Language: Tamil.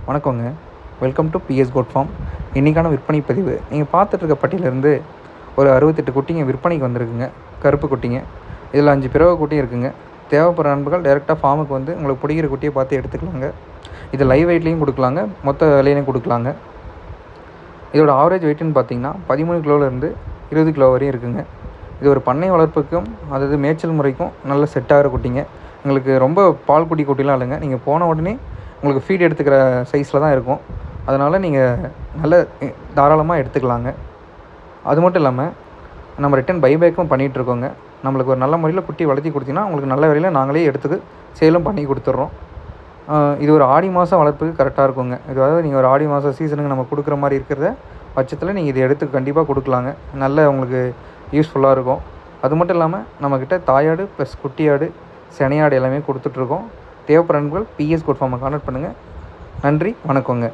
வணக்கங்க. Welcome to BS goat farm. இன்றைக்கான விற்பனை பதிவு. நீங்கள் பார்த்துட்ருக்க பட்டியிலேருந்து ஒரு 68 குட்டிங்க விற்பனைக்கு வந்திருக்குங்க. கருப்பு குட்டிங்க. இதில் 5 பிறவை குட்டியும் இருக்குங்க. தேவைப்படுற நண்பர்கள் டைரெக்டாக ஃபார்முக்கு வந்து உங்களுக்கு பிடிக்கிற குட்டியை பார்த்து எடுத்துக்கலாங்க. இது லைவ் வெயிட்லேயும் கொடுக்கலாங்க, மொத்த விலையிலையும் கொடுக்கலாங்க. இதோட ஆவரேஜ் வெயிட்டுன்னு பார்த்தீங்கன்னா 13 கிலோலேருந்து 20 கிலோ வரையும் இருக்குங்க. இது ஒரு பண்ணை வளர்ப்புக்கும் அதாவது மேய்ச்சல் முறைக்கும் நல்ல செட் ஆகிற குட்டிங்க. உங்களுக்கு ரொம்ப பால் குட்டிலாம் இல்லைங்க. நீங்கள் போன உடனே உங்களுக்கு ஃபீட் எடுத்துக்கிற சைஸில் தான் இருக்கும். அதனால் நீங்கள் நல்ல தாராளமாக எடுத்துக்கலாங்க. அது மட்டும் இல்லாமல் நம்ம ரிட்டன் பைபேக்கும் பண்ணிகிட்ருக்கோங்க. நம்மளுக்கு ஒரு நல்ல முறையில் குட்டி வளர்த்தி கொடுத்தீங்கன்னா உங்களுக்கு நல்ல விலையில் நாங்களே எடுத்து சேலும் பண்ணி கொடுத்துட்றோம். இது ஒரு ஆடி மாதம் வளர்ப்புக்கு கரெக்டாக இருக்குங்க. அதாவது நீங்கள் ஒரு ஆடி மாதம் சீசனுக்கு நம்ம கொடுக்குற மாதிரி இருக்கிற பட்சத்தில் நீங்கள் இதை எடுத்து கண்டிப்பாக கொடுக்கலாங்க. நல்ல உங்களுக்கு யூஸ்ஃபுல்லாக இருக்கும். அது மட்டும் இல்லாமல் நம்மக்கிட்ட தாயாடு ப்ளஸ் குட்டியாடு செனையாடு எல்லாமே கொடுத்துட்ருக்கோம். தேவைப்படுற நண்பர்கள் பிஎஸ் கோட் ஃபார்மை கான்டாக்ட் பண்ணுங்கள். நன்றி, வணக்கங்க.